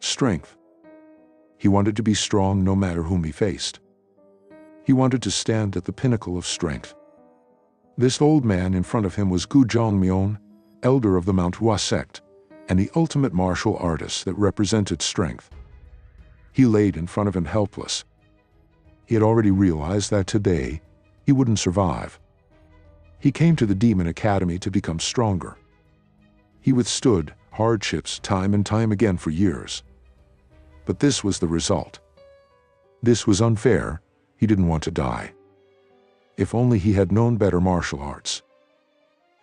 Strength. He wanted to be strong no matter whom he faced. He wanted to stand at the pinnacle of strength. This old man in front of him was Gu Jongmyeon, elder of the Manhwa sect, and the ultimate martial artist that represented strength. He laid in front of him helpless. He had already realized that today he wouldn't survive. He came to the Demon Academy to become stronger. He withstood hardships time and time again for years. But this was the result. This was unfair. He didn't want to die. If only he had known better martial arts.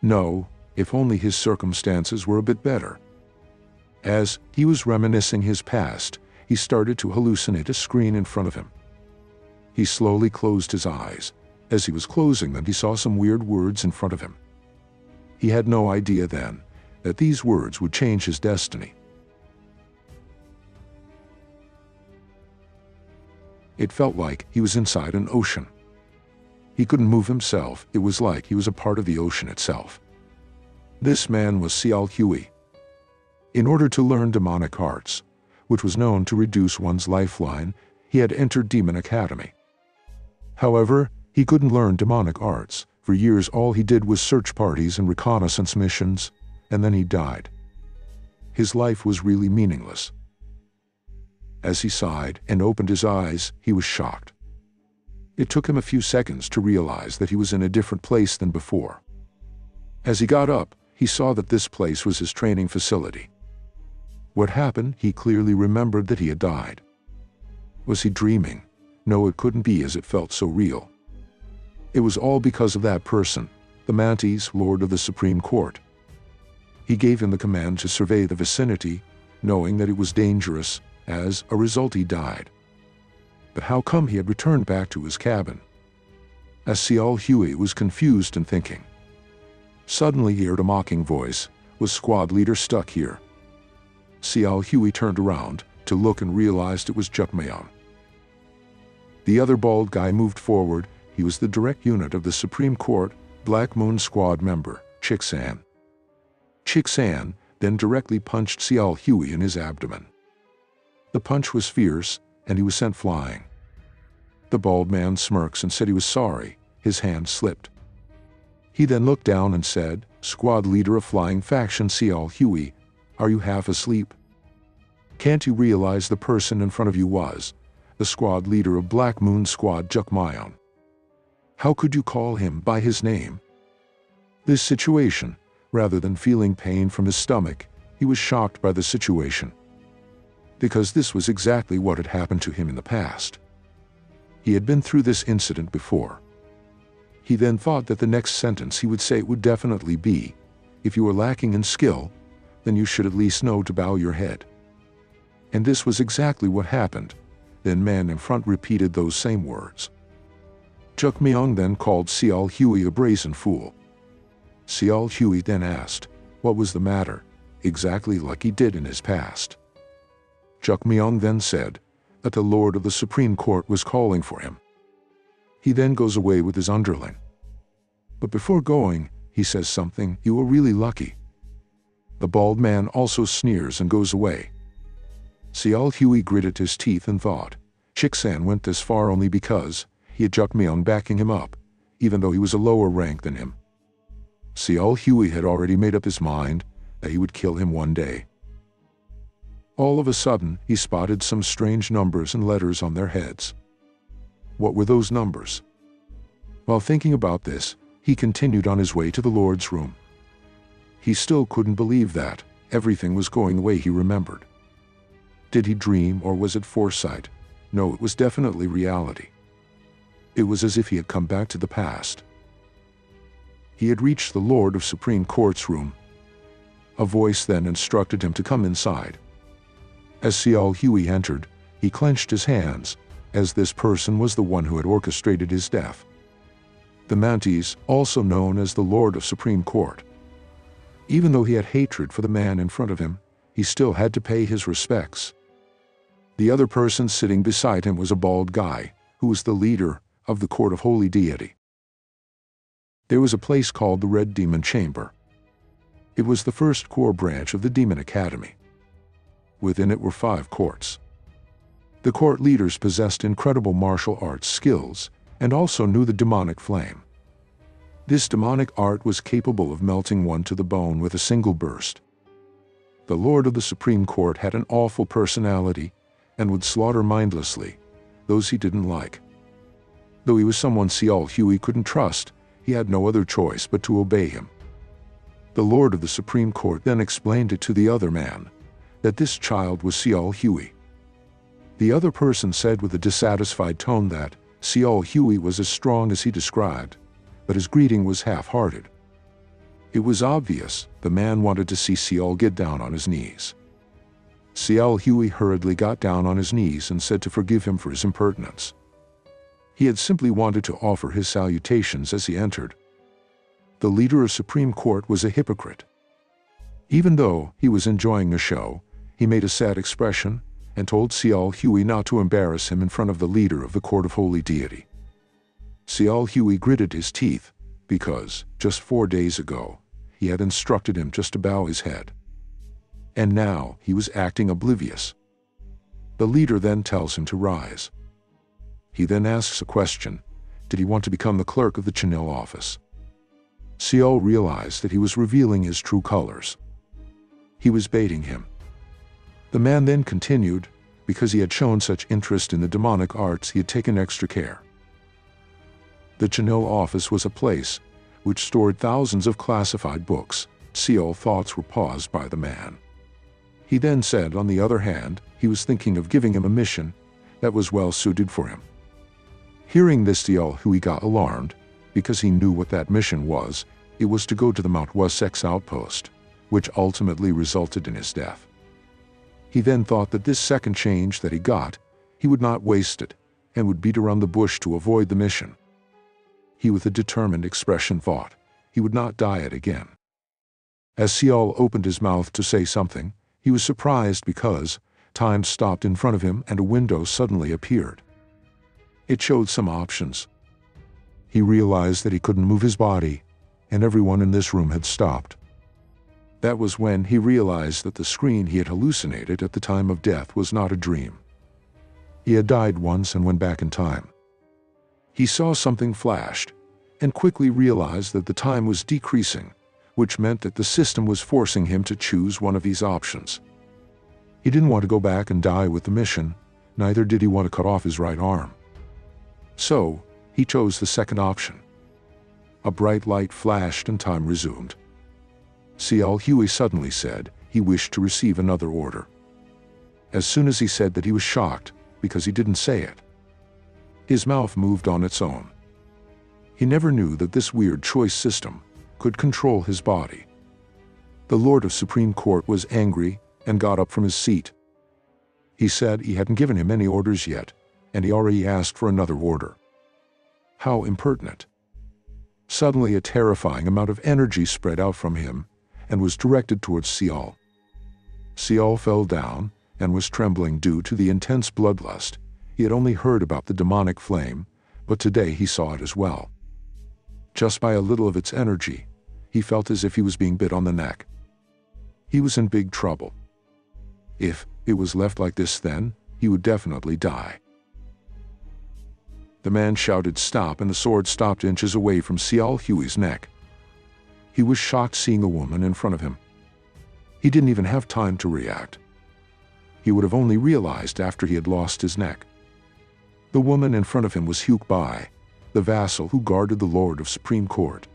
No, if only his circumstances were a bit better. As he was reminiscing his past, he started to hallucinate a screen in front of him. He slowly closed his eyes. As he was closing them, he saw some weird words in front of him. He had no idea then that these words would change his destiny. It felt like he was inside an ocean. He couldn't move himself. It was like he was a part of the ocean itself. This man was Seol Hwi. In order to learn demonic arts, which was known to reduce one's lifeline, he had entered Demon Academy. However, he couldn't learn demonic arts. For years all he did was search parties and reconnaissance missions, and then he died. His life was really meaningless. As he sighed and opened his eyes, he was shocked. It took him a few seconds to realize that he was in a different place than before. As he got up, he saw that this place was his training facility. What happened? He clearly remembered that he had died. Was he dreaming? No, it couldn't be, as it felt so real. It was all because of that person, the Mantis, Lord of the Supreme Court. He gave him the command to survey the vicinity, knowing that it was dangerous. As a result, he died. But how come he had returned back to his cabin? As Seol Hwi was confused and thinking. Suddenly he heard a mocking voice. Was squad leader stuck here? Seol Hwi turned around to look and realized it was Jukmyeon. The other bald guy moved forward. He was the direct unit of the Supreme Court, Black Moon Squad member, Chik-san. Chik-san then directly punched Seol Hwi in his abdomen. The punch was fierce, and he was sent flying. The bald man smirks and said he was sorry. His hand slipped. He then looked down and said, "Squad leader of flying faction Seol Hwi, are you half asleep? Can't you realize the person in front of you was the squad leader of Black Moon Squad Jukmyeon? How could you call him by his name?" This situation, rather than feeling pain from his stomach, he was shocked by the situation. Because this was exactly what had happened to him in the past. He had been through this incident before. He then thought that the next sentence he would say would definitely be, "If you are lacking in skill, then you should at least know to bow your head." And this was exactly what happened. Then man in front repeated those same words. Jukmyeon then called Seol Hwi a brazen fool. Seol Hwi then asked, what was the matter, exactly like he did in his past. Jukmyeon then said that the Lord of the Supreme Court was calling for him. He then goes away with his underling. But before going, he says something, "You were really lucky." The bald man also sneers and goes away. Seol Hwi gritted his teeth and thought, Chik-san went this far only because he had Jukmyeon backing him up, even though he was a lower rank than him. Seol Hwi had already made up his mind that he would kill him one day. All of a sudden, he spotted some strange numbers and letters on their heads. What were those numbers? While thinking about this, he continued on his way to the Lord's room. He still couldn't believe that everything was going the way he remembered. Did he dream, or was it foresight? No, it was definitely reality. It was as if he had come back to the past. He had reached the Lord of Supreme Court's room. A voice then instructed him to come inside. As Seol Hwi entered, he clenched his hands, as this person was the one who had orchestrated his death. The Mantis, also known as the Lord of Supreme Court. Even though he had hatred for the man in front of him, he still had to pay his respects. The other person sitting beside him was a bald guy, who was the leader of the Court of Holy Deity. There was a place called the Red Demon Chamber. It was the first core branch of the Demon Academy. Within it were 5 courts. The court leaders possessed incredible martial arts skills and also knew the demonic flame. This demonic art was capable of melting one to the bone with a single burst. The Lord of the Supreme Court had an awful personality and would slaughter mindlessly those he didn't like. Though he was someone Seol Hwi couldn't trust, he had no other choice but to obey him. The Lord of the Supreme Court then explained it to the other man, that this child was Seol Hwi. The other person said with a dissatisfied tone that Seol Hwi was as strong as he described, but his greeting was half-hearted. It was obvious the man wanted to see Seol get down on his knees. Seol Hwi hurriedly got down on his knees and said to forgive him for his impertinence. He had simply wanted to offer his salutations as he entered. The leader of Supreme Court was a hypocrite. Even though he was enjoying the show, he made a sad expression and told Seol Hwi not to embarrass him in front of the leader of the Court of Holy Deity. Seol Hwi gritted his teeth because, just 4 days ago, he had instructed him just to bow his head. And now he was acting oblivious. The leader then tells him to rise. He then asks a question: did he want to become the clerk of the Chanel office? Seol realized that he was revealing his true colors. He was baiting him. The man then continued, because he had shown such interest in the demonic arts, he had taken extra care. The Chanel office was a place which stored thousands of classified books. Seol's thoughts were paused by the man. He then said, on the other hand, he was thinking of giving him a mission that was well suited for him. Hearing this, Seol Hwi got alarmed, because he knew what that mission was. It was to go to the Manhwa sex outpost, which ultimately resulted in his death. He then thought that this second change that he got, he would not waste it, and would beat around the bush to avoid the mission. He, with a determined expression, thought he would not diet again. As Seol opened his mouth to say something, he was surprised because time stopped in front of him and a window suddenly appeared. It showed some options. He realized that he couldn't move his body, and everyone in this room had stopped. That was when he realized that the screen he had hallucinated at the time of death was not a dream. He had died once and went back in time. He saw something flashed, and quickly realized that the time was decreasing, which meant that the system was forcing him to choose one of these options. He didn't want to go back and die with the mission, neither did he want to cut off his right arm. So, he chose the second option. A bright light flashed and time resumed. Seol Hwi suddenly said he wished to receive another order. As soon as he said that, he was shocked, because he didn't say it. His mouth moved on its own. He never knew that this weird choice system could control his body. The Lord of Supreme Court was angry and got up from his seat. He said he hadn't given him any orders yet, and he already asked for another order. How impertinent. Suddenly a terrifying amount of energy spread out from him and was directed towards Seol. Seol fell down and was trembling due to the intense bloodlust. He had only heard about the demonic flame, but today he saw it as well. Just by a little of its energy, he felt as if he was being bit on the neck. He was in big trouble. If it was left like this, then he would definitely die. The man shouted stop, and the sword stopped inches away from Seol Hwi's neck. He was shocked seeing the woman in front of him. He didn't even have time to react. He would have only realized after he had lost his neck. The woman in front of him was Hyuk Bai, the vassal who guarded the Lord of Supreme Court.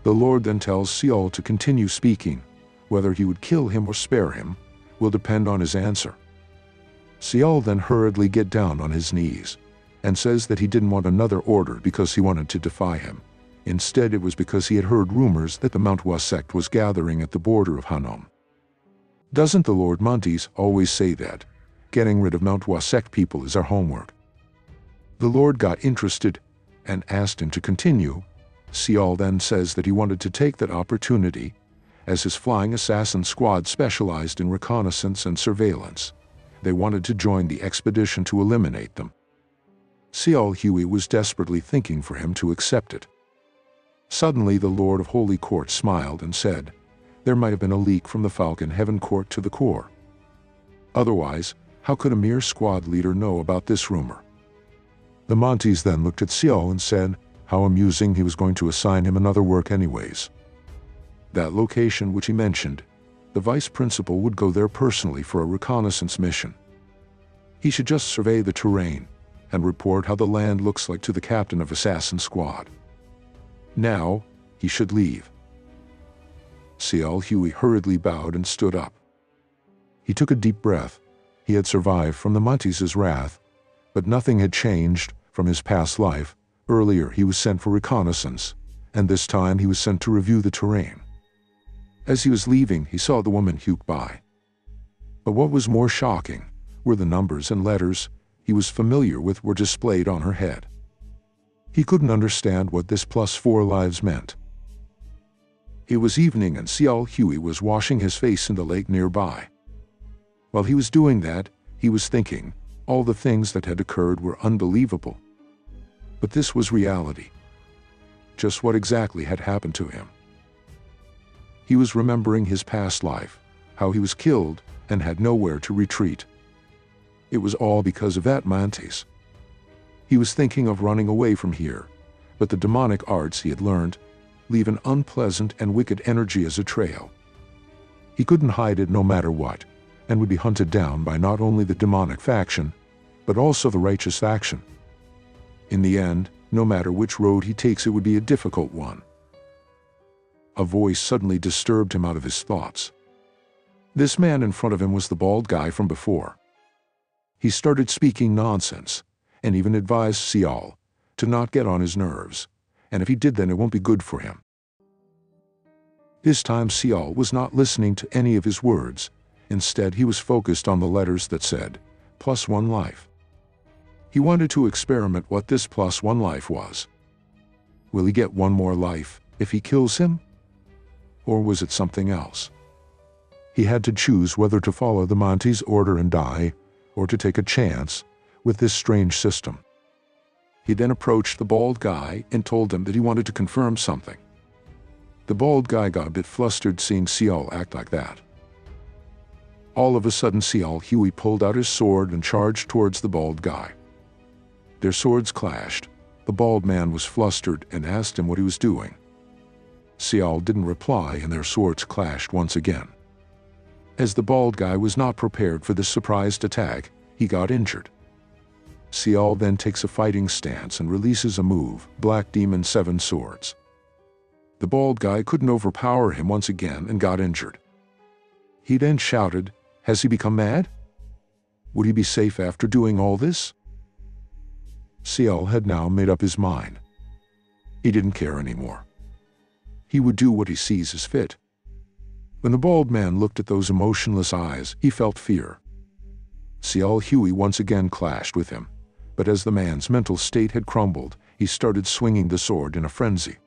The Lord then tells Seol to continue speaking. Whether he would kill him or spare him will depend on his answer. Seol then hurriedly get down on his knees and says that he didn't want another order because he wanted to defy him. Instead, it was because he had heard rumors that the Manhwa sect was gathering at the border of Hanam. Doesn't the Lord Montes always say that getting rid of Manhwa sect people is our homework? The Lord got interested and asked him to continue. Seol then says that he wanted to take that opportunity, as his flying assassin squad specialized in reconnaissance and surveillance. They wanted to join the expedition to eliminate them. Seol Hwi was desperately thinking for him to accept it. Suddenly the Lord of Holy Court smiled and said, there might have been a leak from the Falcon Heaven Court to the core. Otherwise, how could a mere squad leader know about this rumor? The Montes then looked at Seol and said how amusing he was going to assign him another work anyways. That location which he mentioned, the vice principal would go there personally for a reconnaissance mission. He should just survey the terrain and report how the land looks like to the captain of Assassin Squad. Now, he should leave. Seol Hwi hurriedly bowed and stood up. He took a deep breath. He had survived from the Montes' wrath, but nothing had changed from his past life. Earlier he was sent for reconnaissance, and this time he was sent to review the terrain. As he was leaving, he saw the woman Hugh by. But what was more shocking were the numbers and letters he was familiar with were displayed on her head. He couldn't understand what this +4 lives meant. It was evening and Seol Hwi was washing his face in the lake nearby. While he was doing that, he was thinking all the things that had occurred were unbelievable. But this was reality. Just what exactly had happened to him? He was remembering his past life, how he was killed and had nowhere to retreat. It was all because of that Montes. He was thinking of running away from here, but the demonic arts he had learned leave an unpleasant and wicked energy as a trail. He couldn't hide it no matter what, and would be hunted down by not only the demonic faction, but also the righteous faction. In the end, no matter which road he takes, it would be a difficult one. A voice suddenly disturbed him out of his thoughts. This man in front of him was the bald guy from before. He started speaking nonsense, and even advised Seol to not get on his nerves, and if he did then it won't be good for him. This time Seol was not listening to any of his words. Instead, he was focused on the letters that said, +1 life. He wanted to experiment what this +1 life was. Will he get one more life if he kills him? Or was it something else? He had to choose whether to follow the Montes' order and die, or to take a chance with this strange system. He then approached the bald guy and told him that he wanted to confirm something. The bald guy got a bit flustered seeing Seol act like that. All of a sudden Seol Hwi pulled out his sword and charged towards the bald guy. Their swords clashed. The bald man was flustered and asked him what he was doing. Seol didn't reply and their swords clashed once again. As the bald guy was not prepared for this surprised attack, he got injured. Seol then takes a fighting stance and releases a move, Black Demon 7 Swords. The bald guy couldn't overpower him once again and got injured. He then shouted, "Has he become mad? Would he be safe after doing all this?" Seol had now made up his mind. He didn't care anymore. He would do what he sees as fit. When the bald man looked at those emotionless eyes, he felt fear. Seol Hwi once again clashed with him, but as the man's mental state had crumbled, he started swinging the sword in a frenzy.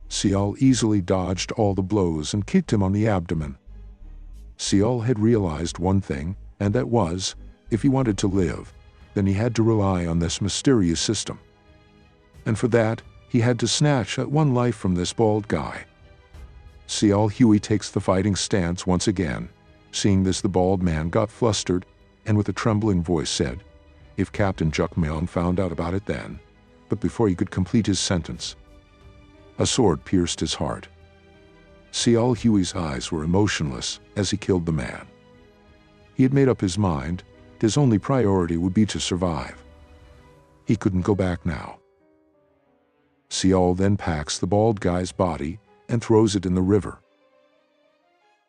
Seol easily dodged all the blows and kicked him on the abdomen. Seol had realized one thing, and that was, if he wanted to live, then he had to rely on this mysterious system. And for that, he had to snatch that one life from this bald guy. Seol Hwi takes the fighting stance once again. Seeing this, the bald man got flustered and with a trembling voice said, "If Captain Jukmyeon found out about it then," but before he could complete his sentence, a sword pierced his heart. Seol Hwi's eyes were emotionless as he killed the man. He had made up his mind. His only priority would be to survive. He couldn't go back now. Seol then packs the bald guy's body and throws it in the river.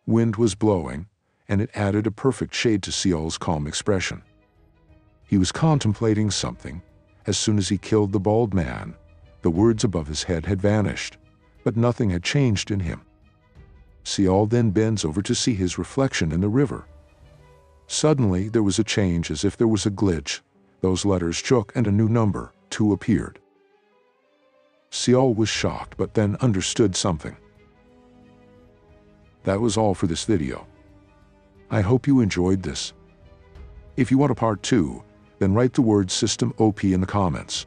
Wind was blowing, and it added a perfect shade to Seol's calm expression. He was contemplating something. As soon as he killed the bald man, the words above his head had vanished, but nothing had changed in him. Seol then bends over to see his reflection in the river. Suddenly, there was a change as if there was a glitch. Those letters shook and a new number, 2, appeared. Seol was shocked but then understood something. That was all for this video. I hope you enjoyed this. If you want a part 2, then write the word System OP in the comments.